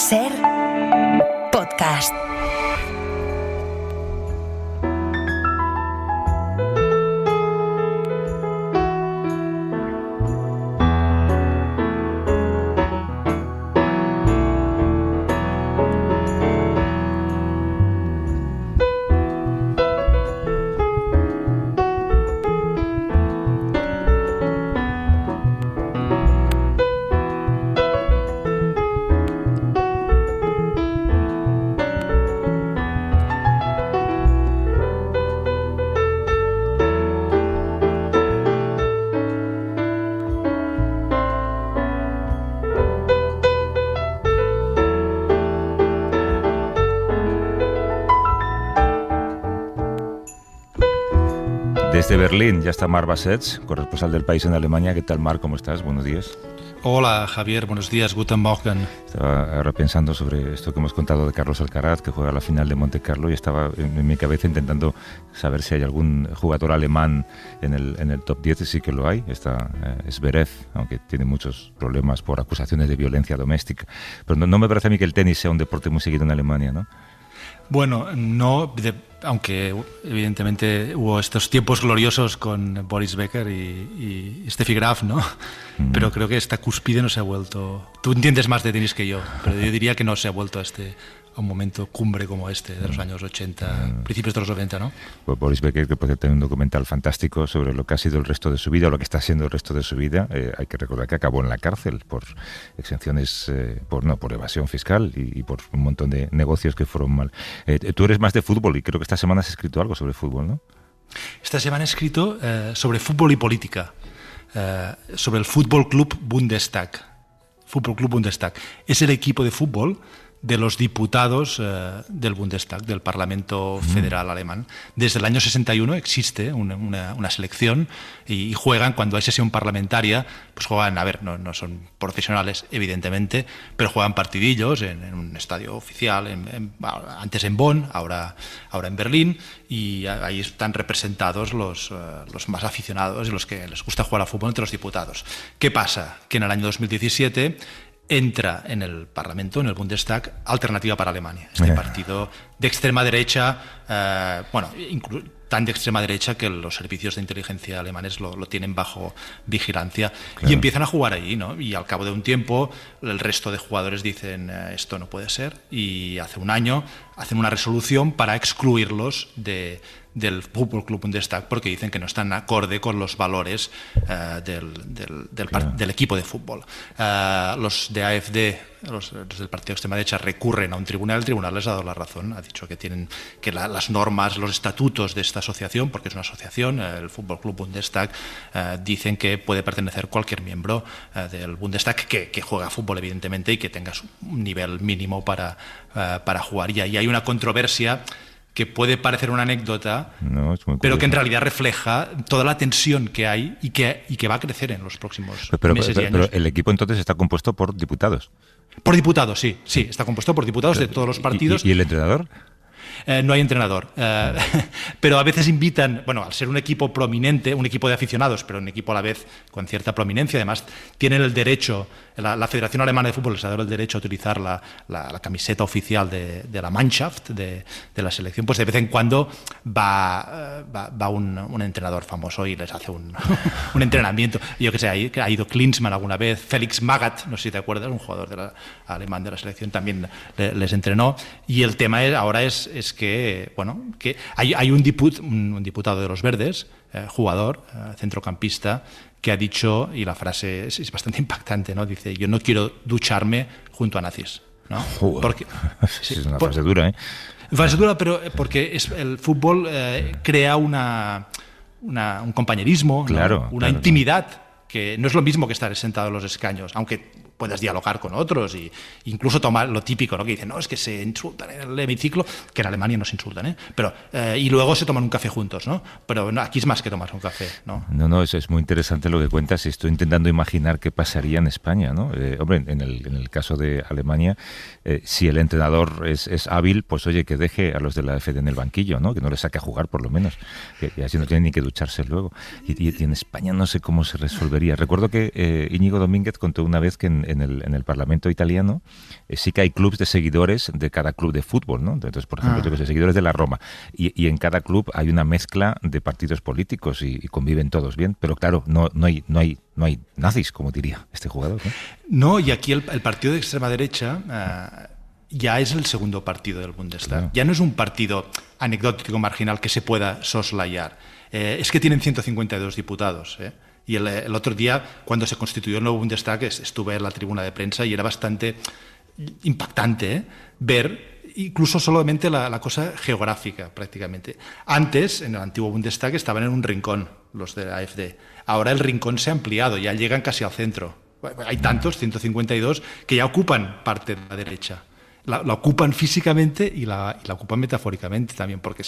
SER Podcast. Desde Berlín ya está Marc Bassetts, corresponsal del País en Alemania. ¿Qué tal, Marc? ¿Cómo estás? Buenos días. Hola, Javier. Buenos días. Guten Morgen. Estaba ahora pensando sobre esto que hemos contado de Carlos Alcaraz, que juega la final de Monte Carlo, y estaba en mi cabeza intentando saber si hay algún jugador alemán en el top 10. Sí que lo hay. Está Zverev, aunque tiene muchos problemas por acusaciones de violencia doméstica. Pero no me parece a mí que el tenis sea un deporte muy seguido en Alemania, ¿no? Bueno, no, aunque evidentemente hubo estos tiempos gloriosos con Boris Becker y Steffi Graf, ¿no? Pero creo que esta cúspide no se ha vuelto... Tú entiendes más de tenis que yo, pero yo diría que no se ha vuelto a un momento cumbre como este de los años 80, principios de los 90, ¿no? Pues Boris Becker, que puede tener un documental fantástico sobre lo que ha sido el resto de su vida, o lo que está siendo el resto de su vida. Hay que recordar que acabó en la cárcel por exenciones, por evasión fiscal y por un montón de negocios que fueron mal. Tú eres más de fútbol y creo que esta semana has escrito algo sobre fútbol, ¿no? Esta semana he escrito sobre fútbol y política, sobre el Fútbol Club Bundestag. Fútbol Club Bundestag es el equipo de fútbol de los diputados del Bundestag, del Parlamento Federal Alemán. Desde el año 61 existe una selección y juegan, cuando hay sesión parlamentaria, pues juegan, no son profesionales, evidentemente, pero juegan partidillos en un estadio oficial, antes en Bonn, ahora en Berlín, y ahí están representados los más aficionados y los que les gusta jugar a fútbol entre los diputados. ¿Qué pasa? Que en el año 2017 entra en el Parlamento, en el Bundestag, Alternativa para Alemania. Este partido de extrema derecha, tan de extrema derecha que los servicios de inteligencia alemanes lo tienen bajo vigilancia. Claro. Y empiezan a jugar ahí, ¿no? Y al cabo de un tiempo, el resto de jugadores dicen esto no puede ser, y hace un año hacen una resolución para excluirlos del Fútbol Club Bundestag, porque dicen que no están acorde con los valores del equipo de fútbol. Los de AfD, los del partido de extrema derecha, recurren a un tribunal. El tribunal les ha dado la razón, ha dicho que las normas, los estatutos de esta asociación, porque es una asociación, el Fútbol Club Bundestag, dicen que puede pertenecer cualquier miembro del Bundestag que juega fútbol, evidentemente, y que tenga un nivel mínimo para jugar. Y ahí hay una controversia que puede parecer una anécdota, pero que en realidad refleja toda la tensión que hay y que va a crecer en los próximos meses y años. Pero el equipo entonces está compuesto por diputados. Por diputados, sí, está compuesto por diputados de todos los partidos. ¿Y el entrenador? No hay entrenador, pero a veces invitan, al ser un equipo prominente, un equipo de aficionados, pero un equipo a la vez con cierta prominencia, además tienen el derecho, la Federación Alemana de Fútbol les ha dado el derecho a utilizar la camiseta oficial de la Mannschaft, de la selección, pues de vez en cuando va un entrenador famoso y les hace un entrenamiento. Yo que sé, ha ido Klinsmann alguna vez, Felix Magath, no sé si te acuerdas, un jugador alemán de la selección, también les entrenó, y el tema ahora es que hay un diputado de los Verdes, jugador, centrocampista, que ha dicho, y la frase es bastante impactante, ¿no? Dice: yo no quiero ducharme junto a nazis, ¿no? Porque, es una frase dura, ¿eh? Frase dura, pero porque el fútbol crea un compañerismo, claro, ¿no? Una intimidad, que no es lo mismo que estar sentado en los escaños, aunque puedas dialogar con otros e incluso tomar lo típico, ¿no? Que dicen, no, es que se insultan en el hemiciclo, que en Alemania no se insultan, ¿eh? Pero, y luego se toman un café juntos, ¿no? Pero no, aquí es más que tomar un café, ¿no? No, eso es muy interesante lo que cuentas, y estoy intentando imaginar qué pasaría en España, ¿no? Hombre, en el caso de Alemania, si el entrenador es hábil, pues oye, que deje a los de la AfD en el banquillo, ¿no? Que no les saque a jugar, por lo menos, que así no tienen ni que ducharse luego. Y en España no sé cómo se resolvería. Recuerdo que Íñigo Domínguez contó una vez que en en el Parlamento italiano sí que hay clubs de seguidores de cada club de fútbol, ¿no? Entonces, por ejemplo, yo que sé, seguidores de la Roma. Y en cada club hay una mezcla de partidos políticos y conviven todos bien. Pero claro, no hay nazis, como diría este jugador, ¿no? No, y aquí el partido de extrema derecha ya es el segundo partido del Bundestag. Claro. Ya no es un partido anecdótico, marginal, que se pueda soslayar. Es que tienen 152 diputados, Y el otro día, cuando se constituyó el nuevo Bundestag, estuve en la tribuna de prensa y era bastante impactante ver incluso solamente la cosa geográfica, prácticamente. Antes, en el antiguo Bundestag, estaban en un rincón los de la AfD. Ahora el rincón se ha ampliado, ya llegan casi al centro. Hay tantos, 152, que ya ocupan parte de la derecha. La ocupan físicamente y la ocupan metafóricamente también, porque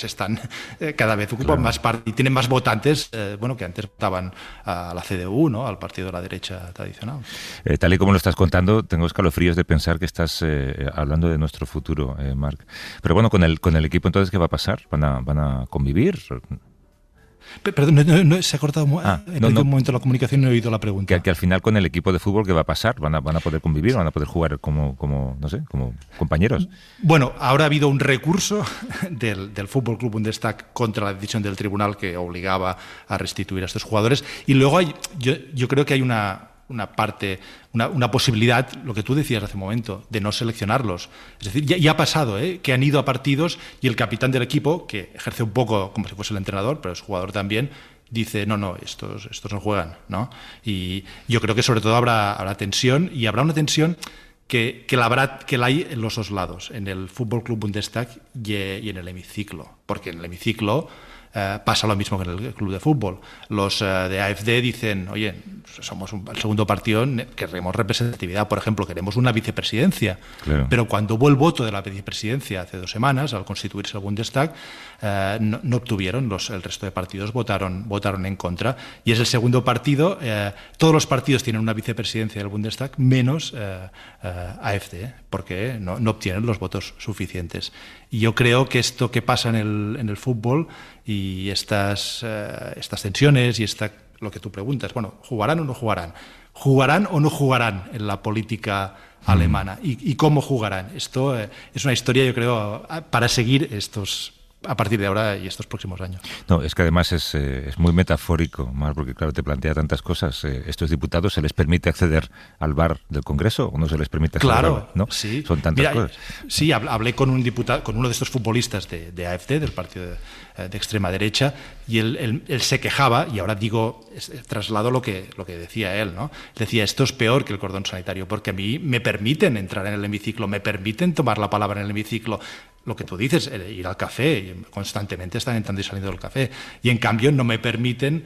cada vez ocupan más parte y tienen más votantes, que antes votaban a la CDU, ¿no? Al partido de la derecha tradicional. Tal y como lo estás contando, tengo escalofríos de pensar que estás hablando de nuestro futuro, Marc. Pero bueno, con el equipo entonces, ¿qué va a pasar? ¿Van a convivir? Perdón, no, se ha cortado un momento la comunicación y no he oído la pregunta. Que al final con el equipo de fútbol, ¿qué va a pasar? ¿Van a poder convivir? ¿Van a poder jugar como compañeros? Bueno, ahora ha habido un recurso del Fútbol Club Bundestag contra la decisión del tribunal que obligaba a restituir a estos jugadores. Y luego yo creo que hay una posibilidad, lo que tú decías hace un momento, de no seleccionarlos. Es decir, ya ha pasado, que han ido a partidos y el capitán del equipo, que ejerce un poco como si fuese el entrenador, pero es jugador también, dice, no, estos no juegan, ¿no? Y yo creo que sobre todo habrá tensión, y habrá una tensión que la hay en los dos lados, en el Fútbol Club Bundestag y en el hemiciclo, porque en el hemiciclo pasa lo mismo que en el club de fútbol. Los de AfD dicen, oye, somos el segundo partido, queremos representatividad, por ejemplo, queremos una vicepresidencia. Claro. Pero cuando hubo el voto de la vicepresidencia hace 2 semanas, al constituirse el Bundestag, no obtuvieron, el resto de partidos votaron en contra. Y es el segundo partido, todos los partidos tienen una vicepresidencia del Bundestag, menos AfD, porque no obtienen los votos suficientes. Y yo creo que esto que pasa en el fútbol y estas tensiones y lo que tú preguntas, bueno, ¿jugarán o no jugarán? ¿Jugarán o no jugarán en la política alemana? ¿Y cómo jugarán? Esto es una historia, yo creo, para seguir a partir de ahora y estos próximos años. No, es que además es muy metafórico, Marc, porque claro, te plantea tantas cosas. ¿Estos diputados se les permite acceder al bar del Congreso o no se les permite acceder al bar? ¿No? Sí. Son tantas cosas. Sí, hablé con un diputado, con uno de estos futbolistas de AfD, del partido de extrema derecha, y él se quejaba, y ahora traslado lo que decía él, ¿no? Decía, esto es peor que el cordón sanitario, porque a mí me permiten entrar en el hemiciclo, me permiten tomar la palabra en el hemiciclo. Lo que tú dices, ir al café, constantemente están entrando y saliendo del café, y en cambio no me permiten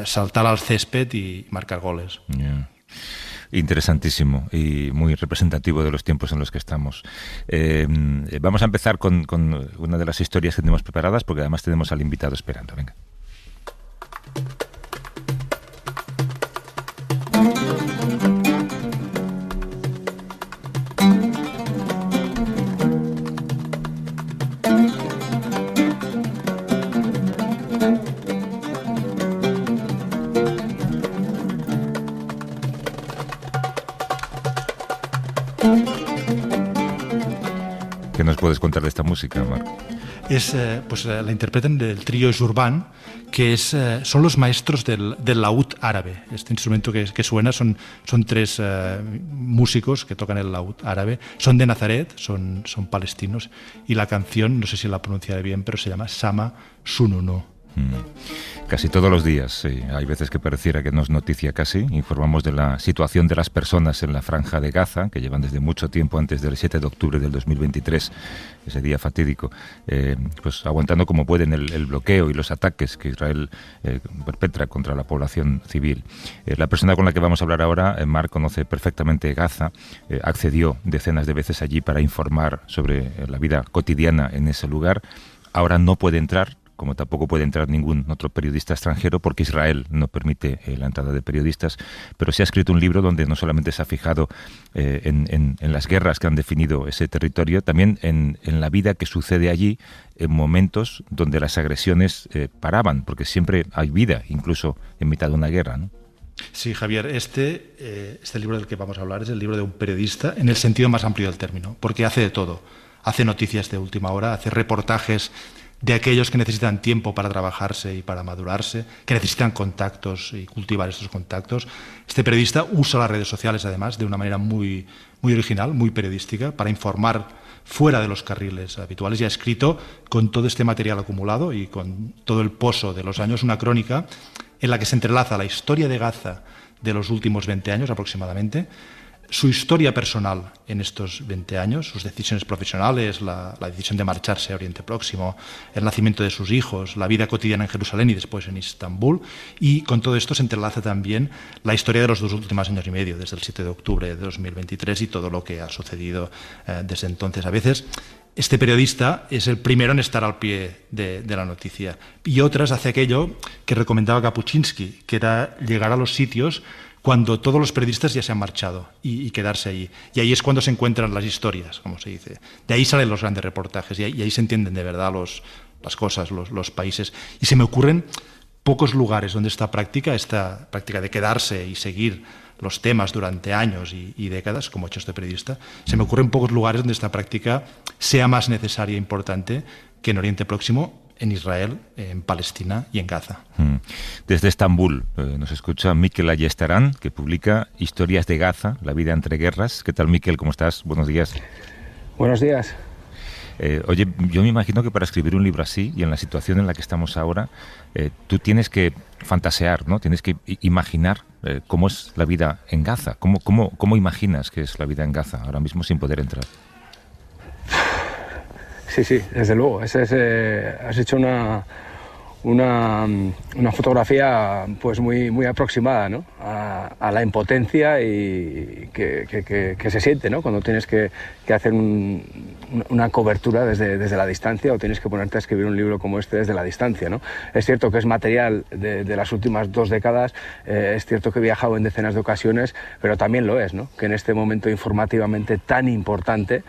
saltar al césped y marcar goles. Yeah. Interesantísimo y muy representativo de los tiempos en los que estamos. Vamos a empezar con una de las historias que tenemos preparadas, porque además tenemos al invitado esperando. Venga. ¿Qué nos puedes contar de esta música, Marc? La interpretan del trío Jurban, que son los maestros del laúd árabe. Este instrumento que suena son 3 músicos que tocan el laúd árabe. Son de Nazaret, son palestinos, y la canción, no sé si la pronunciaré bien, pero se llama Sama Sununu. Casi todos los días, sí. Hay veces que pareciera que no es noticia casi. Informamos de la situación de las personas en la franja de Gaza, que llevan desde mucho tiempo antes del 7 de octubre del 2023, ese día fatídico, pues aguantando como pueden el bloqueo y los ataques que Israel perpetra contra la población civil. La persona con la que vamos a hablar ahora, Marc, conoce perfectamente Gaza, accedió decenas de veces allí para informar sobre la vida cotidiana en ese lugar. Ahora no puede entrar, como tampoco puede entrar ningún otro periodista extranjero, porque Israel no permite la entrada de periodistas, pero se ha escrito un libro donde no solamente se ha fijado en las guerras que han definido ese territorio, también en la vida que sucede allí, en momentos donde las agresiones paraban, porque siempre hay vida, incluso en mitad de una guerra, ¿no? Sí, Javier, este libro del que vamos a hablar es el libro de un periodista en el sentido más amplio del término, porque hace de todo. Hace noticias de última hora, hace reportajes de aquellos que necesitan tiempo para trabajarse y para madurarse, que necesitan contactos y cultivar estos contactos. Este periodista usa las redes sociales, además, de una manera muy, muy original, muy periodística, para informar fuera de los carriles habituales, y ha escrito, con todo este material acumulado y con todo el pozo de los años, una crónica en la que se entrelaza la historia de Gaza de los últimos 20 años aproximadamente, su historia personal en estos 20 años, sus decisiones profesionales, la decisión de marcharse a Oriente Próximo, el nacimiento de sus hijos, la vida cotidiana en Jerusalén y después en Estambul, y con todo esto se entrelaza también la historia de los 2 últimos años y medio, desde el 7 de octubre de 2023 y todo lo que ha sucedido desde entonces. A veces este periodista es el primero en estar al pie de la noticia, y otras hace aquello que recomendaba Kapuscinski, que era llegar a los sitios cuando todos los periodistas ya se han marchado y quedarse allí. Y ahí es cuando se encuentran las historias, como se dice. De ahí salen los grandes reportajes y ahí se entienden de verdad las cosas, los países. Y se me ocurren pocos lugares donde esta práctica de quedarse y seguir los temas durante años y décadas, como ha hecho este periodista, se me ocurren pocos lugares donde esta práctica sea más necesaria e importante que en Oriente Próximo, en Israel, en Palestina y en Gaza. Desde Estambul nos escucha Mikel Ayestarán, que publica Historias de Gaza, la vida entre guerras. ¿Qué tal, Mikel? ¿Cómo estás? Buenos días. Buenos días. Oye, yo me imagino que para escribir un libro así y en la situación en la que estamos ahora, tú tienes que fantasear, ¿no? Tienes que imaginar cómo es la vida en Gaza. ¿Cómo imaginas que es la vida en Gaza ahora mismo sin poder entrar? Sí, desde luego. Has hecho una fotografía pues muy aproximada, ¿no? a la impotencia y que se siente, ¿no? Cuando tienes que hacer una cobertura desde la distancia, o tienes que ponerte a escribir un libro como este desde la distancia, ¿no? Es cierto que es material de las últimas 2 décadas, es cierto que he viajado en decenas de ocasiones, pero también lo es, ¿no? Que en este momento informativamente tan importante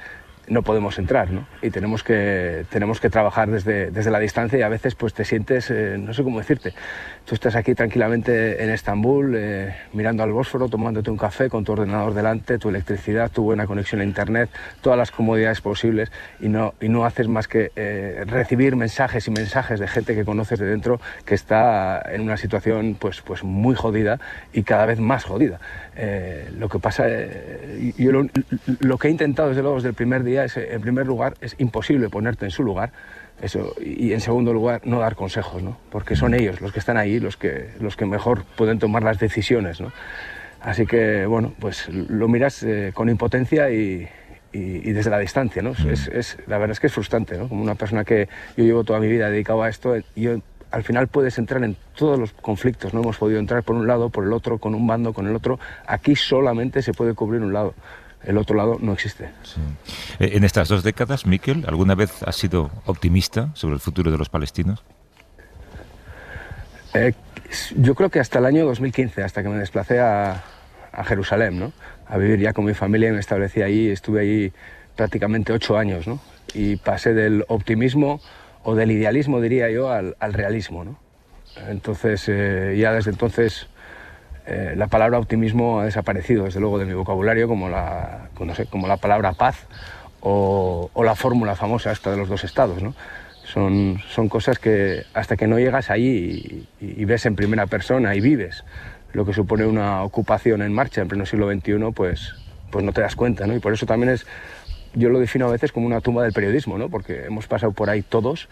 no podemos entrar, ¿no? Y tenemos que trabajar desde la distancia, y a veces pues te sientes, no sé cómo decirte, tú estás aquí tranquilamente en Estambul, mirando al Bósforo, tomándote un café con tu ordenador delante, tu electricidad, tu buena conexión a internet, todas las comodidades posibles, y no haces más que recibir mensajes y mensajes de gente que conoces de dentro, que está en una situación pues muy jodida y cada vez más jodida. Lo que pasa, yo lo que he intentado desde luego desde el primer día es, en primer lugar, es imposible ponerte en su lugar, eso, y en segundo lugar, no dar consejos, ¿no? Porque son ellos los que están ahí, los que mejor pueden tomar las decisiones, ¿no? Así que, bueno, pues lo miras con impotencia y desde la distancia, ¿no? La verdad es que es frustrante, ¿no? Como una persona que yo llevo toda mi vida dedicado a esto, al final puedes entrar en todos los conflictos, no hemos podido entrar por un lado, por el otro, con un bando, con el otro. Aquí solamente se puede cubrir un lado, el otro lado no existe. Sí. En estas 2 décadas, Mikel, ¿alguna vez has sido optimista sobre el futuro de los palestinos? Yo creo que hasta el año 2015, hasta que me desplacé a Jerusalén, ¿no? A vivir ya con mi familia, y me establecí ahí, estuve ahí prácticamente 8 años, ¿no? Y pasé del optimismo o del idealismo, diría yo, al realismo, ¿no? Entonces, ya desde entonces, la palabra optimismo ha desaparecido, desde luego, de mi vocabulario, como la palabra paz o la fórmula famosa esta de los 2 estados, ¿no? Son cosas que hasta que no llegas allí y ves en primera persona y vives lo que supone una ocupación en marcha en pleno siglo XXI, pues no te das cuenta, ¿no? Y por eso también yo lo defino a veces como una tumba del periodismo, ¿no? Porque hemos pasado por ahí todos,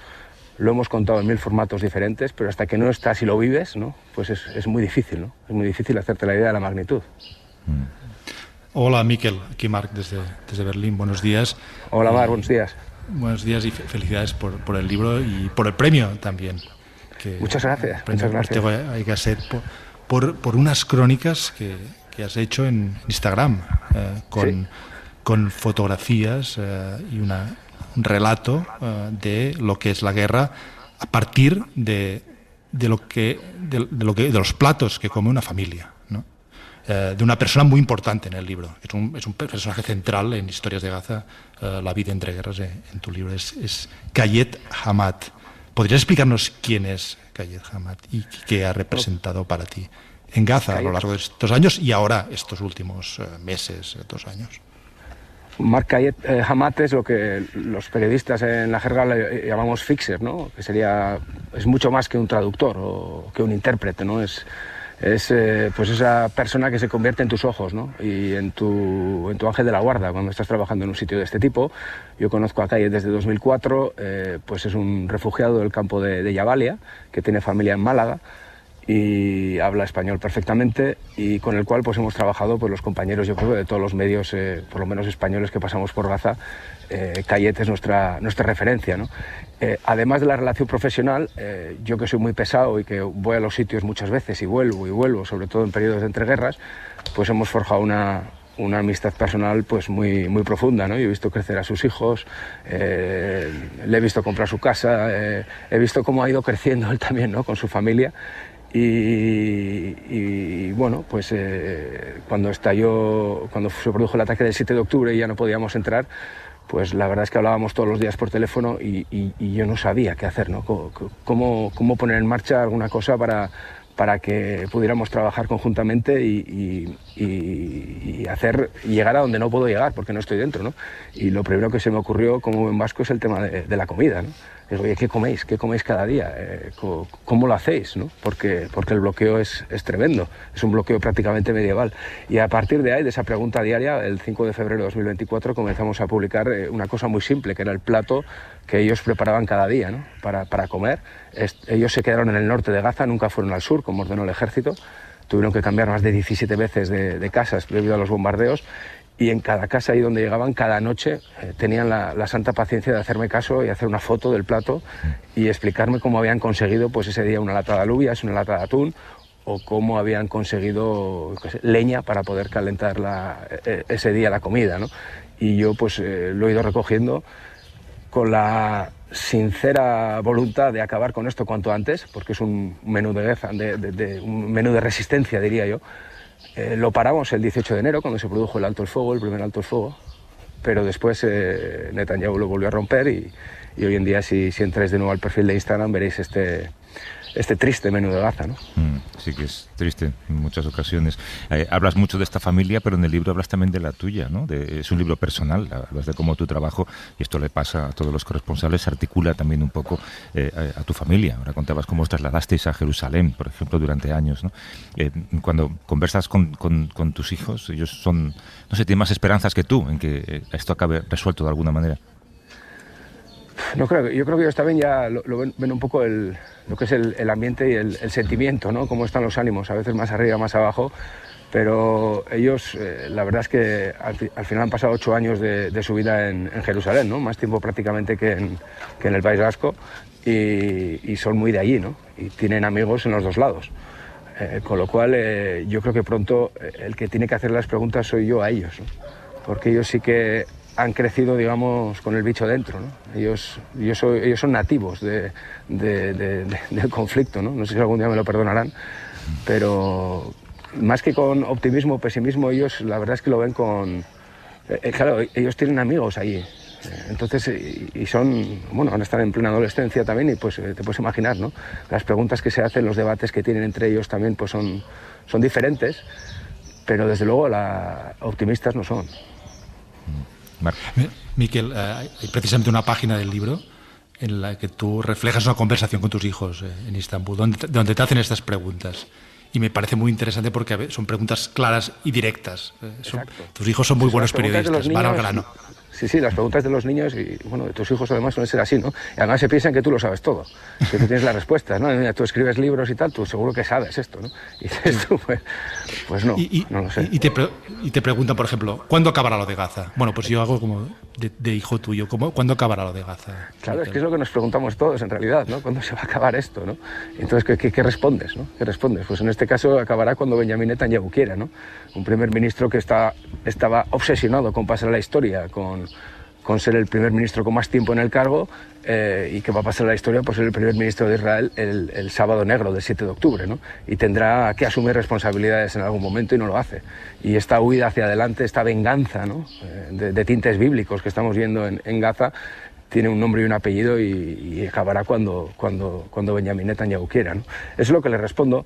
lo hemos contado en 1000 formatos diferentes, pero hasta que no estás y lo vives, ¿no? Pues es muy difícil, ¿no? Es muy difícil hacerte la idea de la magnitud. Hola, Mikel, aquí Marc desde Berlín, buenos días. Hola, Marc, buenos días. Buenos días y felicidades por el libro y por el premio también. Muchas gracias. Muchas gracias. Hay que hacer por unas crónicas que has hecho en Instagram, ¿Sí? con fotografías y un relato de lo que es la guerra a partir de los platos que come una familia, ¿no? De una persona muy importante en el libro. Es un personaje central en Historias de Gaza, la vida entre guerras en tu libro. Es Kayet Hamad. ¿Podrías explicarnos quién es Kayet Hamad y qué ha representado para ti en Gaza a lo largo de estos años y ahora estos últimos meses, 2 años. Mark Kayet Hamat es lo que los periodistas en la jerga le llamamos fixer, ¿no? Que es mucho más que un traductor o que un intérprete, ¿no? Es pues esa persona que se convierte en tus ojos, ¿no? Y en tu ángel de la guarda cuando estás trabajando en un sitio de este tipo. Yo conozco a Kayet desde 2004, pues es un refugiado del campo de Jabalia, que tiene familia en Málaga y habla español perfectamente, y con el cual pues hemos trabajado pues los compañeros, yo creo, de todos los medios, por lo menos españoles, que pasamos por Gaza. Kayet es nuestra referencia, ¿no? Además de la relación profesional, yo que soy muy pesado y que voy a los sitios muchas veces y vuelvo, sobre todo en periodos de entreguerras, pues hemos forjado una amistad personal pues muy profunda, ¿no? Yo he visto crecer a sus hijos, le he visto comprar su casa, he visto cómo ha ido creciendo él también, ¿no? Con su familia. Y bueno, pues cuando se produjo el ataque del 7 de octubre y ya no podíamos entrar, pues la verdad es que hablábamos todos los días por teléfono y yo no sabía qué hacer, ¿no? Cómo poner en marcha alguna cosa para que pudiéramos trabajar conjuntamente y llegar a donde no puedo llegar porque no estoy dentro, ¿no? Y lo primero que se me ocurrió como buen vasco es el tema de la comida, ¿no? Digo, oye, ¿qué coméis? ¿Qué coméis cada día? ¿Cómo lo hacéis, ¿no? Porque el bloqueo es tremendo, es un bloqueo prácticamente medieval. Y a partir de ahí, de esa pregunta diaria, el 5 de febrero de 2024 comenzamos a publicar una cosa muy simple, que era el plato que ellos preparaban cada día, ¿no? Para comer. Ellos se quedaron en el norte de Gaza, nunca fueron al sur, como ordenó el ejército. Tuvieron que cambiar más de 17 veces de casas debido a los bombardeos. Y en cada casa ahí donde llegaban, cada noche tenían la santa paciencia de hacerme caso y hacer una foto del plato y explicarme cómo habían conseguido pues ese día una lata de alubias, una lata de atún, o cómo habían conseguido leña para poder calentar ese día la comida, ¿no? Y yo pues lo he ido recogiendo con la sincera voluntad de acabar con esto cuanto antes, porque es un menú de guerra, un menú de resistencia, diría yo. Lo paramos el 18 de enero, cuando se produjo el primer alto el fuego, pero después Netanyahu lo volvió a romper y hoy en día, si entráis de nuevo al perfil de Instagram, veréis este triste menú de Gaza, ¿no? Sí que es triste en muchas ocasiones. Hablas mucho de esta familia, pero en el libro hablas también de la tuya, ¿no? Es un libro personal, hablas de cómo tu trabajo, y esto le pasa a todos los corresponsales, se articula también un poco a tu familia. Ahora contabas cómo os trasladasteis a Jerusalén, por ejemplo, durante años, ¿no? Cuando conversas con tus hijos, ellos son, no sé, tienen más esperanzas que tú en que esto acabe resuelto de alguna manera. No creo, yo creo que ellos también ya lo ven un poco lo que es el ambiente y el sentimiento, ¿no? Cómo están los ánimos, a veces más arriba, más abajo, pero ellos, la verdad es que al final han pasado 8 años de su vida en Jerusalén, ¿no? Más tiempo prácticamente que en el País Vasco, y son muy de allí, ¿no? Y tienen amigos en los dos lados. Con lo cual, yo creo que pronto el que tiene que hacer las preguntas soy yo a ellos, ¿no? Porque ellos sí que han crecido, digamos, con el bicho dentro, ¿no? Ellos son nativos del conflicto, ¿no? No sé si algún día me lo perdonarán, pero más que con optimismo o pesimismo, ellos la verdad es que lo ven con... claro, ellos tienen amigos allí, entonces, y son, bueno, van a estar en plena adolescencia también, y pues te puedes imaginar, ¿no? Las preguntas que se hacen, los debates que tienen entre ellos también, pues son diferentes, pero desde luego optimistas no son. Miquel, hay precisamente una página del libro en la que tú reflejas una conversación con tus hijos en Istambul, donde te hacen estas preguntas. Y me parece muy interesante porque son preguntas claras y directas. Tus hijos son muy buenos periodistas, van al grano. Sí, las preguntas de los niños y bueno, de tus hijos además suelen ser así, ¿no? Y además se piensan que tú lo sabes todo, que tú tienes las respuestas, ¿no? Mira, tú escribes libros y tal, tú seguro que sabes esto, ¿no? Y dices tú, pues no, no lo sé. Y te preguntan, por ejemplo, ¿cuándo acabará lo de Gaza? Bueno, pues yo hago como de hijo tuyo, ¿cuándo acabará lo de Gaza? Claro, es que es lo que nos preguntamos todos en realidad, ¿no? ¿Cuándo se va a acabar esto, no? Entonces, ¿qué respondes, no? ¿Qué respondes? Pues en este caso acabará cuando Benjamin Netanyahu quiera, ¿no? Un primer ministro que estaba obsesionado con pasar a la historia, con ser el primer ministro con más tiempo en el cargo, y que va a pasar a la historia por ser el primer ministro de Israel el sábado negro del 7 de octubre, ¿no? Y tendrá que asumir responsabilidades en algún momento y no lo hace. Y esta huida hacia adelante, esta venganza, ¿no? de tintes bíblicos que estamos viendo en Gaza, tiene un nombre y un apellido y acabará cuando Benjamin Netanyahu quiera, ¿no? Eso es lo que le respondo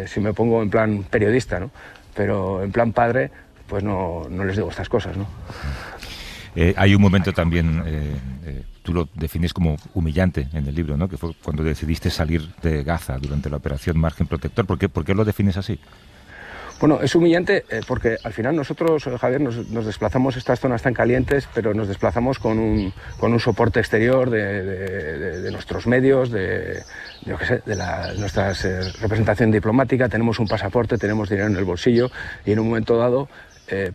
si me pongo en plan periodista, ¿no? Pero en plan padre, pues no les digo estas cosas, ¿no? Hay un momento también, tú lo defines como humillante en el libro, ¿no? Que fue cuando decidiste salir de Gaza durante la operación Margen Protector. ¿Por qué lo defines así? Bueno, es humillante porque al final nosotros, Javier, nos desplazamos estas zonas tan calientes, pero nos desplazamos con un soporte exterior de nuestros medios, de nuestra representación diplomática. Tenemos un pasaporte, tenemos dinero en el bolsillo y en un momento dado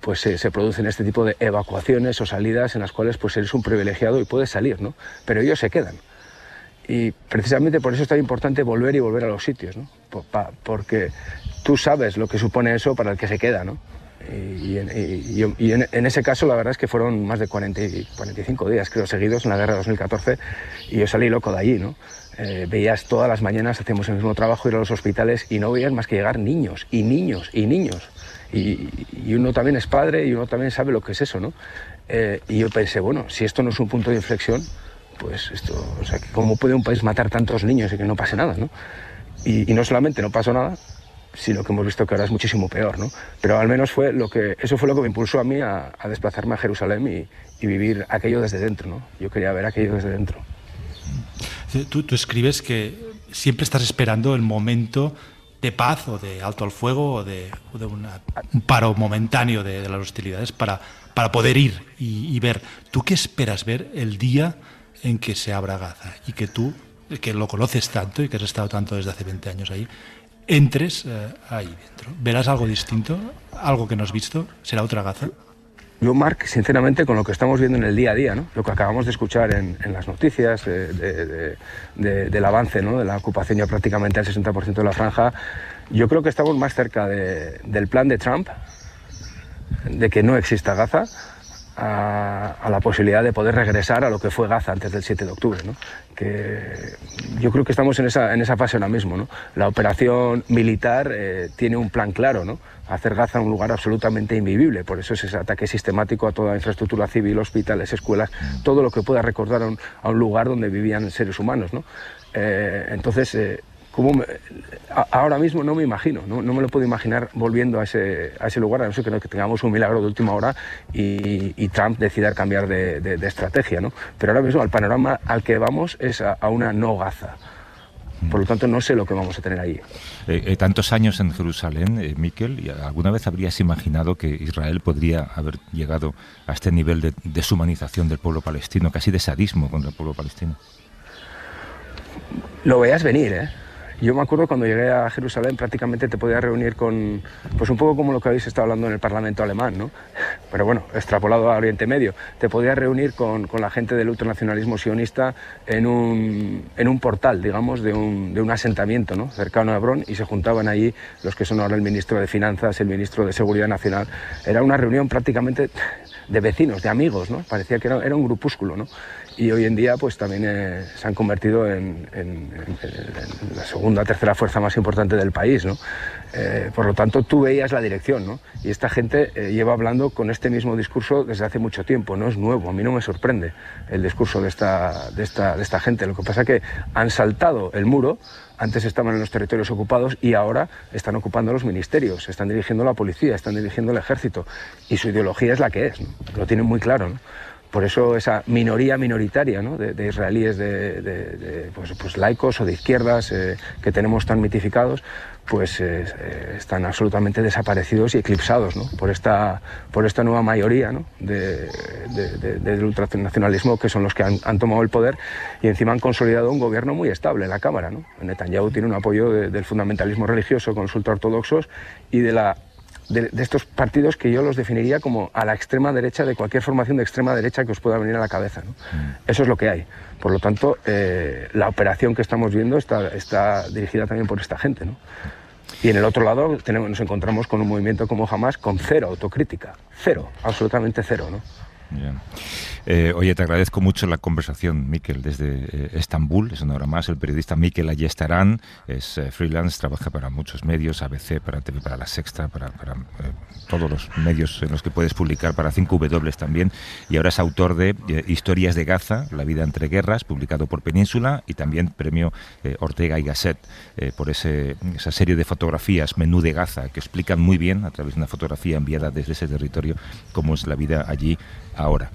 pues se producen este tipo de evacuaciones o salidas en las cuales pues eres un privilegiado y puedes salir, ¿no? Pero ellos se quedan. Y precisamente por eso es tan importante volver a los sitios, ¿no? Porque tú sabes lo que supone eso para el que se queda, ¿no? Y en ese caso la verdad es que fueron más de 45 días, creo, seguidos en la guerra de 2014 y yo salí loco de allí, ¿no? Veías todas las mañanas, hacíamos el mismo trabajo, ir a los hospitales y no veías más que llegar niños y niños y niños. Y uno también es padre y uno también sabe lo que es eso, ¿no? Y yo pensé, bueno, si esto no es un punto de inflexión, pues esto, o sea, ¿cómo puede un país matar tantos niños y que no pase nada, ¿no? Y no solamente no pasó nada, sino que hemos visto que ahora es muchísimo peor, ¿no? Pero al menos eso fue lo que me impulsó a mí a desplazarme a Jerusalén y vivir aquello desde dentro, ¿no? Yo quería ver aquello desde dentro. Tú escribes que siempre estás esperando el momento de paz o de alto al fuego o de un paro momentáneo de las hostilidades para poder ir y ver. ¿Tú qué esperas ver el día en que se abra Gaza y que tú, que lo conoces tanto y que has estado tanto desde hace 20 años ahí, entres ahí dentro? ¿Verás algo distinto? ¿Algo que no has visto? ¿Será otra Gaza? Yo, Marc, sinceramente, con lo que estamos viendo en el día a día, ¿no? Lo que acabamos de escuchar en las noticias del avance, ¿no? De la ocupación ya prácticamente al 60% de la franja, yo creo que estamos más cerca del plan de Trump, de que no exista Gaza, a la posibilidad de poder regresar a lo que fue Gaza antes del 7 de octubre, ¿no? Que yo creo que estamos en esa fase ahora mismo, ¿no? La operación militar tiene un plan claro, ¿no? Hacer Gaza un lugar absolutamente invivible, por eso es ese ataque sistemático a toda infraestructura civil, hospitales, escuelas, todo lo que pueda recordar a un lugar donde vivían seres humanos, ¿no? Entonces, ahora mismo no me imagino, no me lo puedo imaginar volviendo a ese lugar, a no ser que tengamos un milagro de última hora y Trump decida cambiar de estrategia, ¿no? Pero ahora mismo el panorama al que vamos es a una no Gaza. Por lo tanto, no sé lo que vamos a tener ahí. Tantos años en Jerusalén, Miquel, ¿alguna vez habrías imaginado que Israel podría haber llegado a este nivel de deshumanización del pueblo palestino, casi de sadismo contra el pueblo palestino? Lo veías venir, ¿eh? Yo me acuerdo cuando llegué a Jerusalén prácticamente te podías reunir con, pues un poco como lo que habéis estado hablando en el Parlamento alemán, ¿no? Pero bueno, extrapolado a Oriente Medio. Te podías reunir con la gente del ultranacionalismo sionista en un portal, digamos, de un asentamiento, ¿no? Cercano a Hebrón, y se juntaban allí los que son ahora el ministro de Finanzas, el ministro de Seguridad Nacional. Era una reunión prácticamente de vecinos, de amigos, ¿no? Parecía que era un grupúsculo, ¿no? Y hoy en día pues también se han convertido en la segunda o tercera fuerza más importante del país, ¿no? Por lo tanto, tú veías la dirección, ¿no? Y esta gente lleva hablando con este mismo discurso desde hace mucho tiempo, no es nuevo, a mí no me sorprende el discurso de esta gente. Lo que pasa es que han saltado el muro, antes estaban en los territorios ocupados y ahora están ocupando los ministerios, están dirigiendo la policía, están dirigiendo el ejército, y su ideología es la que es, ¿no? Lo tienen muy claro, ¿no? Por eso esa minoría minoritaria, ¿no? de israelíes pues laicos o de izquierdas que tenemos tan mitificados, pues están absolutamente desaparecidos y eclipsados, ¿no? por esta nueva mayoría, ¿no? del ultranacionalismo, que son los que han tomado el poder y encima han consolidado un gobierno muy estable en la Cámara, ¿no? Netanyahu tiene un apoyo del fundamentalismo religioso con los ultraortodoxos y de estos partidos que yo los definiría como a la extrema derecha de cualquier formación de extrema derecha que os pueda venir a la cabeza, ¿no? Eso es lo que hay. Por lo tanto, la operación que estamos viendo está dirigida también por esta gente, ¿no? Y en el otro lado nos encontramos con un movimiento como Hamas con cero autocrítica, cero, absolutamente cero, ¿no? Bien. Oye, te agradezco mucho la conversación, Mikel, desde Estambul. Es una hora más. El periodista Mikel Ayestarán es freelance, trabaja para muchos medios, ABC, para TV, para La Sexta, para todos los medios en los que puedes publicar, para 5W también. Y ahora es autor de Historias de Gaza, La vida entre guerras, publicado por Península, y también premio Ortega y Gasset por esa serie de fotografías, Menú de Gaza, que explican muy bien, a través de una fotografía enviada desde ese territorio, cómo es la vida allí ahora.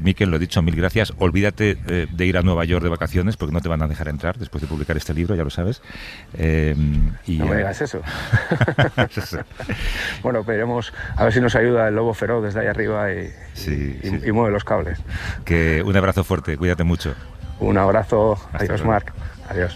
Mikel, lo dicho, mil gracias. Olvídate de ir a Nueva York de vacaciones, porque no te van a dejar entrar después de publicar este libro, ya lo sabes. No me digas eso. Bueno, veremos a ver si nos ayuda el lobo feroz desde ahí arriba y mueve los cables. Un abrazo fuerte, cuídate mucho. Un abrazo. Adiós, Marc. Adiós.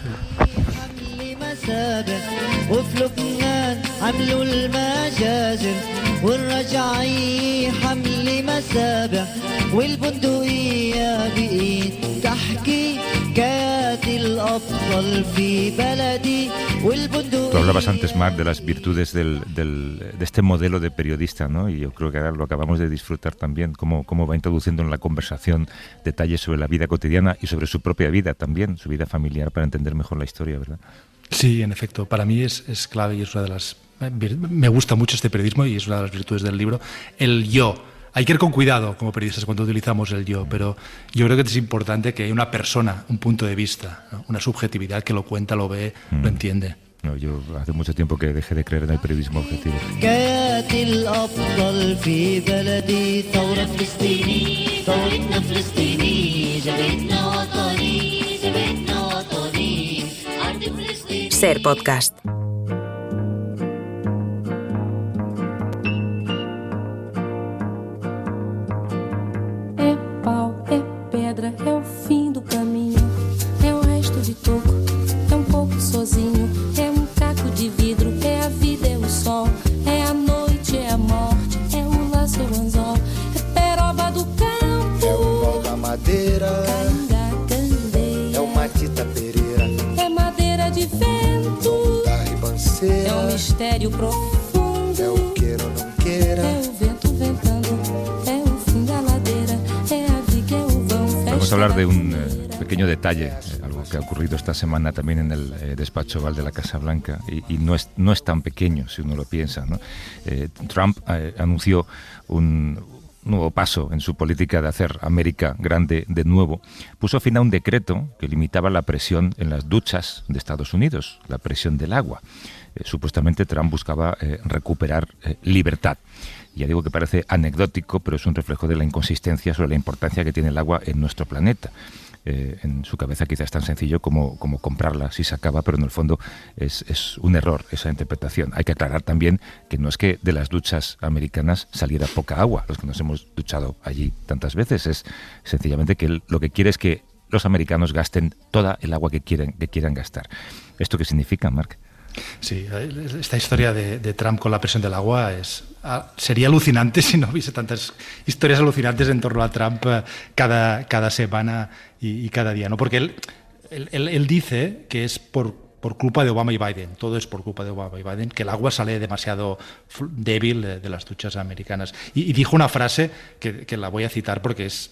وفي لبنان عملوا المجازر والرجعي حمل مسابع والبندقية بإيد تحكي كات الأفضل في بلدي والبندقية. Tú hablabas antes, Marc, de las virtudes de este modelo de periodista, ¿no? Y yo creo que ahora lo acabamos de disfrutar también, cómo va introduciendo en la conversación detalles sobre la vida cotidiana y sobre su propia vida también, su vida familiar, para entender mejor la historia, ¿verdad? Sí, en efecto. Para mí es clave y es una de las... Me gusta mucho este periodismo y es una de las virtudes del libro. El yo. Hay que ir con cuidado como periodistas cuando utilizamos el yo, pero yo creo que es importante que haya una persona, un punto de vista, ¿no? Una subjetividad que lo cuenta, lo ve, lo entiende. No, yo hace mucho tiempo que dejé de creer en el periodismo objetivo. Ser Podcast. É pau, é pedra, é o fim do caminho. É o resto de toco, é um pouco sozinho. É um caco de vidro, é a vida, é o sol. É a noite, é a morte, é o laço, é o anzol. É peroba do campo, é o pau da madeira, é o matita pereira, é madeira de vento, da ribanceira, é um mistério profundo, é o queira ou não queira, é o vento ventando, é o fim da ladeira, é a viga, é o vão. Vamos a hablar de un pequeño detalle, algo que ha ocurrido esta semana también en el despacho Oval de la Casa Blanca, y no es tan pequeño si uno lo piensa, ¿no? Trump anunció un nuevo paso en su política de hacer América grande de nuevo. Puso fin a un decreto que limitaba la presión en las duchas de Estados Unidos, la presión del agua. Supuestamente Trump buscaba recuperar libertad. Ya digo que parece anecdótico, pero es un reflejo de la inconsistencia sobre la importancia que tiene el agua en nuestro planeta. En su cabeza quizás es tan sencillo como comprarla si se acaba, pero en el fondo es un error esa interpretación. Hay que aclarar también que no es que de las duchas americanas saliera poca agua, los que nos hemos duchado allí tantas veces, es sencillamente que él lo que quiere es que los americanos gasten toda el agua que quieran gastar. ¿Esto qué significa, Marc? Sí, esta historia de Trump con la presión del agua sería alucinante si no hubiese tantas historias alucinantes en torno a Trump cada semana y cada día, ¿no? Porque él dice que es por culpa de Obama y Biden, todo es por culpa de Obama y Biden, que el agua sale demasiado débil de las duchas americanas. Y dijo una frase que la voy a citar porque es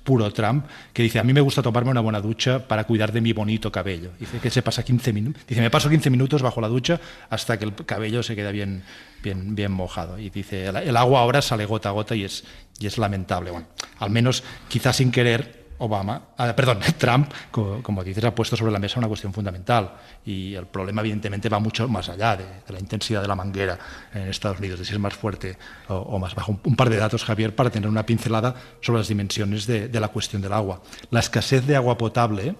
puro Trump, que dice: a mí me gusta tomarme una buena ducha para cuidar de mi bonito cabello. Dice que se pasa 15 minutos, dice, me paso 15 minutos bajo la ducha hasta que el cabello se queda bien mojado. Y dice, el agua ahora sale gota a gota y es lamentable. Bueno, al menos quizás sin querer Trump, como dices, ha puesto sobre la mesa una cuestión fundamental, y el problema evidentemente va mucho más allá de la intensidad de la manguera en Estados Unidos, de si es más fuerte o más bajo. Un par de datos, Javier, para tener una pincelada sobre las dimensiones de la cuestión del agua. La escasez de agua potable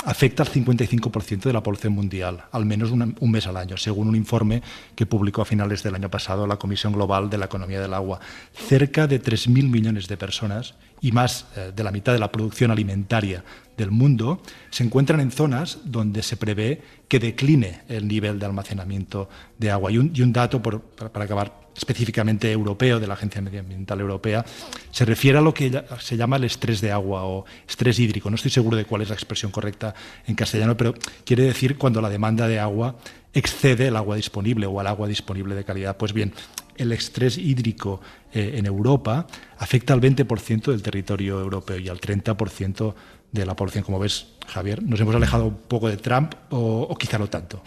afecta al 55% de la población mundial, al menos un mes al año, según un informe que publicó a finales del año pasado la Comisión Global de la Economía del Agua. Cerca de 3.000 millones de personas y más de la mitad de la producción alimentaria del mundo se encuentran en zonas donde se prevé que decline el nivel de almacenamiento de agua. Y un dato, para acabar, específicamente europeo, de la Agencia Medioambiental Europea, se refiere a lo que se llama el estrés de agua o estrés hídrico. No estoy seguro de cuál es la expresión correcta en castellano, pero quiere decir cuando la demanda de agua excede el agua disponible o el agua disponible de calidad. Pues bien, el estrés hídrico en Europa afecta al 20% del territorio europeo y al 30% de la población. Como ves, Javier, nos hemos alejado un poco de Trump o quizá no tanto.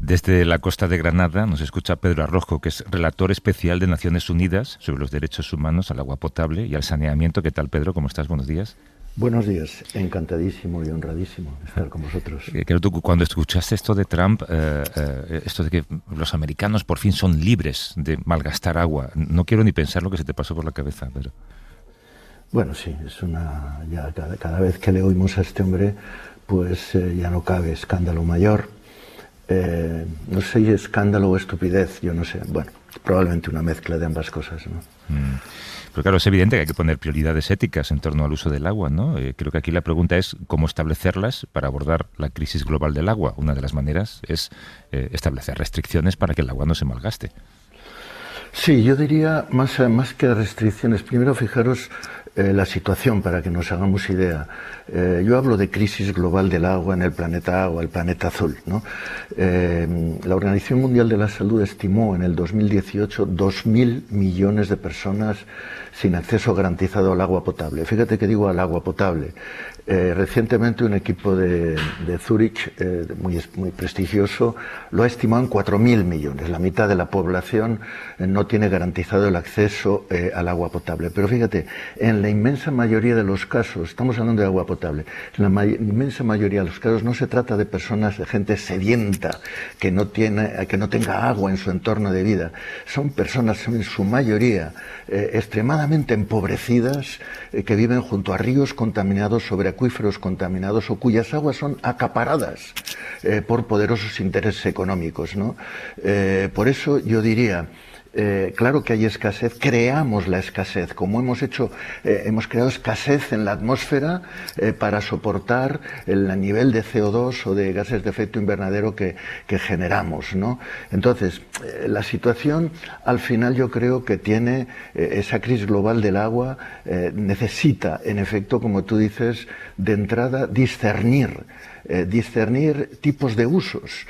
Desde la costa de Granada nos escucha Pedro Arrojo, que es relator especial de Naciones Unidas sobre los derechos humanos al agua potable y al saneamiento. ¿Qué tal, Pedro? ¿Cómo estás? Buenos días. Buenos días, encantadísimo y honradísimo estar con vosotros. Creo que tú, cuando escuchaste esto de Trump, esto de que los americanos por fin son libres de malgastar agua, no quiero ni pensar lo que se te pasó por la cabeza, pero... Bueno, sí, es ya cada vez que le oímos a este hombre, pues ya no cabe escándalo mayor. No sé si escándalo o estupidez, yo no sé. Bueno, probablemente una mezcla de ambas cosas, ¿no? Pero claro, es evidente que hay que poner prioridades éticas en torno al uso del agua, ¿no? Creo que aquí la pregunta es cómo establecerlas para abordar la crisis global del agua. Una de las maneras es establecer restricciones para que el agua no se malgaste. Sí, yo diría más que restricciones. Primero, fijaros la situación para que nos hagamos idea. Yo hablo de crisis global del agua en el planeta agua, el planeta azul, ¿no? La Organización Mundial de la Salud estimó en el 2018 2.000 millones de personas sin acceso garantizado al agua potable. Fíjate que digo al agua potable. Recientemente un equipo de Zúrich, muy prestigioso, lo ha estimado en 4.000 millones. La mitad de la población no tiene garantizado el acceso al agua potable. Pero fíjate, en la inmensa mayoría de los casos, estamos hablando de agua potable, en la inmensa mayoría de los casos no se trata de personas, de gente sedienta, que no tenga agua en su entorno de vida. Son personas, en su mayoría, extremadamente empobrecidas, que viven junto a ríos contaminados, sobre acuíferos contaminados, o cuyas aguas son acaparadas por poderosos intereses económicos, ¿no? Por eso yo diría... claro que hay escasez, creamos la escasez, como hemos creado escasez en la atmósfera para soportar el nivel de CO2 o de gases de efecto invernadero que generamos, ¿no? Entonces, la situación al final yo creo que tiene esa crisis global del agua, necesita, en efecto, como tú dices, de entrada discernir tipos de usos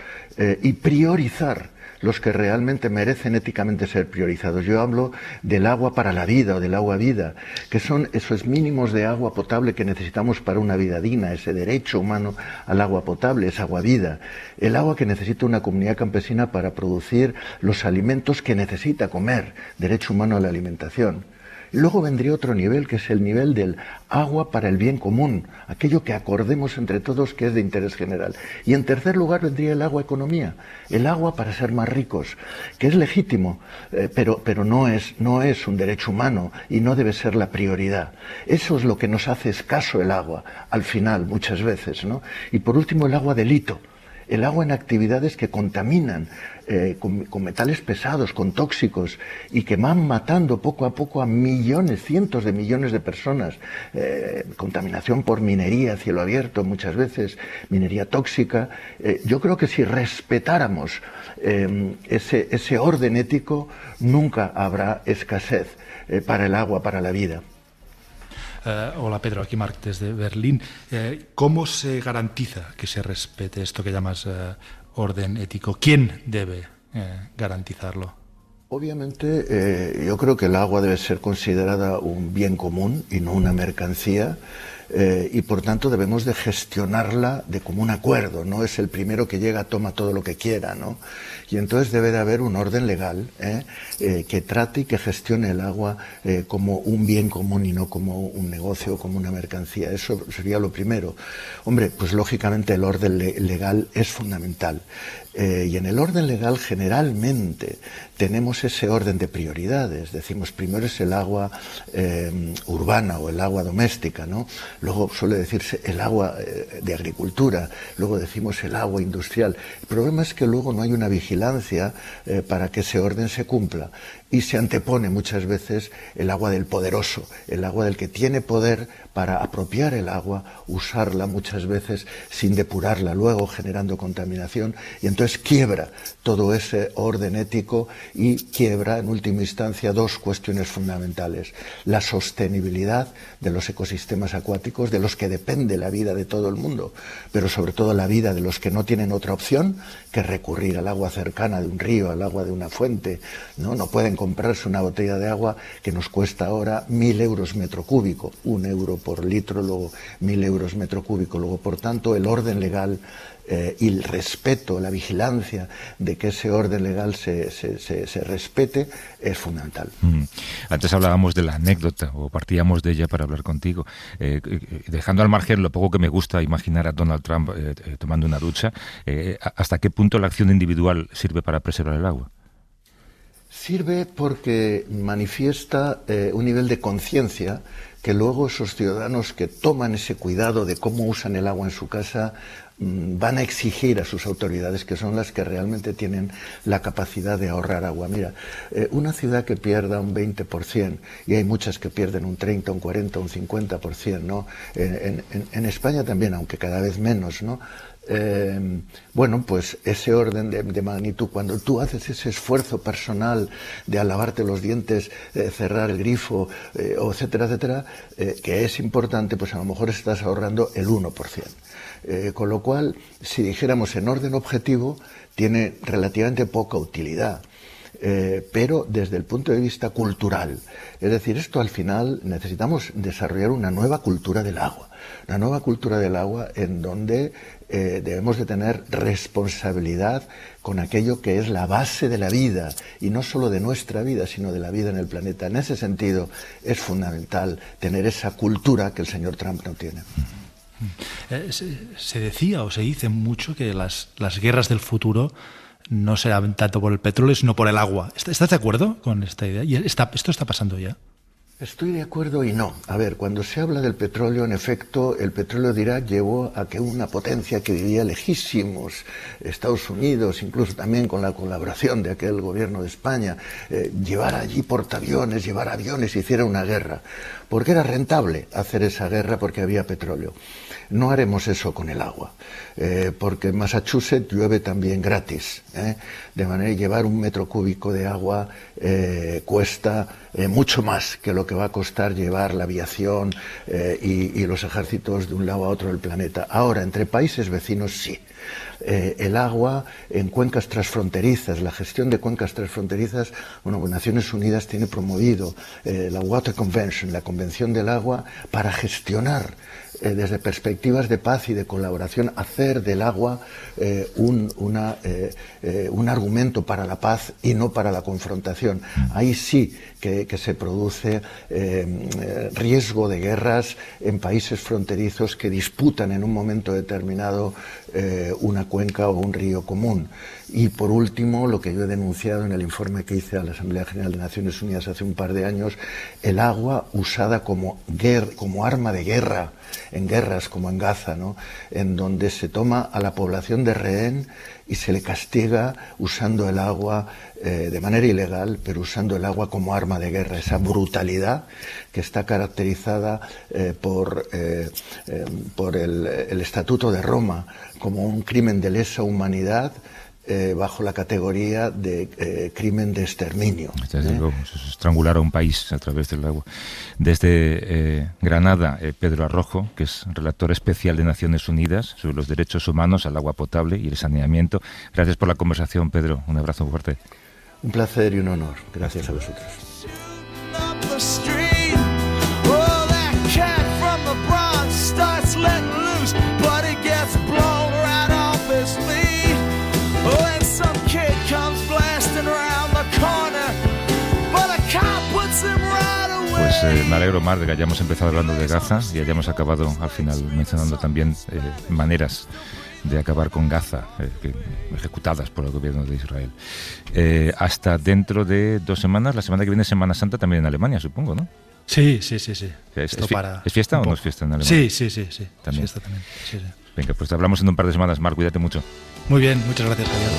y priorizar los que realmente merecen éticamente ser priorizados. Yo hablo del agua para la vida o del agua vida, que son esos mínimos de agua potable que necesitamos para una vida digna, ese derecho humano al agua potable, esa agua vida, el agua que necesita una comunidad campesina para producir los alimentos que necesita comer, derecho humano a la alimentación. Luego vendría otro nivel, que es el nivel del agua para el bien común, aquello que acordemos entre todos que es de interés general. Y en tercer lugar vendría el agua economía, el agua para ser más ricos, que es legítimo, pero no es un derecho humano y no debe ser la prioridad. Eso es lo que nos hace escaso el agua, al final, muchas veces, ¿no? Y por último, el agua delito. El agua en actividades que contaminan con metales pesados, con tóxicos, y que van matando poco a poco a millones, cientos de millones de personas. Contaminación por minería a cielo abierto, muchas veces, minería tóxica. Yo creo que si respetáramos ese orden ético, nunca habrá escasez para el agua, para la vida. Hola Pedro, aquí Marc desde Berlín. ¿Cómo se garantiza que se respete esto que llamas orden ético? ¿Quién debe garantizarlo? Obviamente, yo creo que el agua debe ser considerada un bien común y no una mercancía. Y por tanto debemos de gestionarla de común acuerdo, no es el primero que llega, toma todo lo que quiera, ¿no? Y entonces debe de haber un orden legal que trate y que gestione el agua como un bien común y no como un negocio o como una mercancía. Eso sería lo primero. Hombre, pues lógicamente el orden legal es fundamental. Y en el orden legal generalmente tenemos ese orden de prioridades. Decimos, primero es el agua urbana o el agua doméstica, ¿no? Luego suele decirse el agua de agricultura, luego decimos el agua industrial. El problema es que luego no hay una vigilancia para que ese orden se cumpla. y se antepone muchas veces el agua del poderoso, el agua del que tiene poder para apropiar el agua, usarla muchas veces sin depurarla luego, generando contaminación, y entonces quiebra todo ese orden ético y quiebra en última instancia dos cuestiones fundamentales: la sostenibilidad de los ecosistemas acuáticos, de los que depende la vida de todo el mundo, pero sobre todo la vida de los que no tienen otra opción que recurrir al agua cercana de un río, al agua de una fuente, ¿no? No pueden comprarse una botella de agua que nos cuesta ahora 1.000 euros metro cúbico, 1 euro por litro, luego 1.000 euros metro cúbico. Luego, por tanto, el orden legal y el respeto, la vigilancia de que ese orden legal se respete es fundamental. Antes hablábamos de la anécdota, o partíamos de ella para hablar contigo. Dejando al margen lo poco que me gusta imaginar a Donald Trump tomando una ducha, ¿hasta qué punto la acción individual sirve para preservar el agua? Sirve porque manifiesta un nivel de conciencia que luego esos ciudadanos que toman ese cuidado de cómo usan el agua en su casa van a exigir a sus autoridades, que son las que realmente tienen la capacidad de ahorrar agua. Mira, una ciudad que pierda un 20%, y hay muchas que pierden un 30, un 40, un 50%, ¿no? En España también, aunque cada vez menos, ¿no? Bueno, pues ese orden de magnitud, cuando tú haces ese esfuerzo personal de al lavarte los dientes, cerrar el grifo, etcétera, etcétera, que es importante, pues a lo mejor estás ahorrando el 1%. Con lo cual, si dijéramos en orden objetivo, tiene relativamente poca utilidad. Pero desde el punto de vista cultural, es decir, esto al final necesitamos desarrollar una nueva cultura del agua, en donde debemos de tener responsabilidad con aquello que es la base de la vida, y no solo de nuestra vida, sino de la vida en el planeta. En ese sentido es fundamental tener esa cultura que el señor Trump no tiene. Se decía o se dice mucho que las guerras del futuro no serán tanto por el petróleo, sino por el agua. ¿Estás de acuerdo con esta idea? ¿Y esto está pasando ya? Estoy de acuerdo y no. A ver, cuando se habla del petróleo, en efecto, el petróleo de Irak llevó a que una potencia que vivía lejísimos, Estados Unidos, incluso también con la colaboración de aquel gobierno de España, llevara allí portaaviones, llevara aviones, hiciera una guerra. Porque era rentable hacer esa guerra, porque había petróleo. No haremos eso con el agua, porque en Massachusetts llueve también gratis, de manera que llevar 1 metro cúbico de agua cuesta mucho más que lo que va a costar llevar la aviación y los ejércitos de un lado a otro del planeta. Ahora, entre países vecinos sí. El agua en cuencas transfronterizas, la gestión de cuencas transfronterizas, bueno, pues Naciones Unidas tiene promovido la Water Convention, la Convención del Agua, para gestionar desde perspectivas de paz y de colaboración, hacer del agua un argumento para la paz y no para la confrontación. Ahí sí que se produce riesgo de guerras en países fronterizos que disputan en un momento determinado una cuenca o un río común. Y por último, lo que yo he denunciado en el informe que hice a la Asamblea General de Naciones Unidas hace un par de años, el agua usada como arma de guerra, en guerras como en Gaza, ¿no? En donde se toma a la población de rehén y se le castiga usando el agua de manera ilegal, pero usando el agua como arma de guerra. Esa brutalidad que está caracterizada por el Estatuto de Roma como un crimen de lesa humanidad, bajo la categoría de crimen de exterminio. Digo, estrangular a un país a través del agua. Desde Granada, Pedro Arrojo, que es relator especial de Naciones Unidas sobre los derechos humanos al agua potable y el saneamiento. Gracias por la conversación, Pedro. Un abrazo fuerte. Un placer y un honor. Gracias a vosotros. Pues me alegro más de que hayamos empezado hablando de Gaza y hayamos acabado al final mencionando también maneras de acabar con Gaza, ejecutadas por el gobierno de Israel. Hasta dentro de 2 semanas, la semana que viene, Semana Santa, también en Alemania, supongo, ¿no? Sí. ¿Es fiesta o no es fiesta en Alemania? Sí. También. Fiesta también. Sí. Venga, pues te hablamos en un par de semanas, Marc, cuídate mucho. Muy bien, muchas gracias, Javier.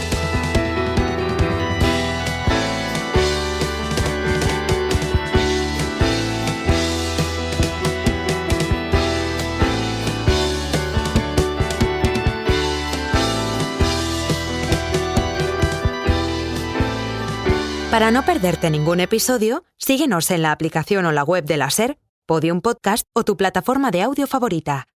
Para no perderte ningún episodio, síguenos en la aplicación o la web de la SER, Podium Podcast o tu plataforma de audio favorita.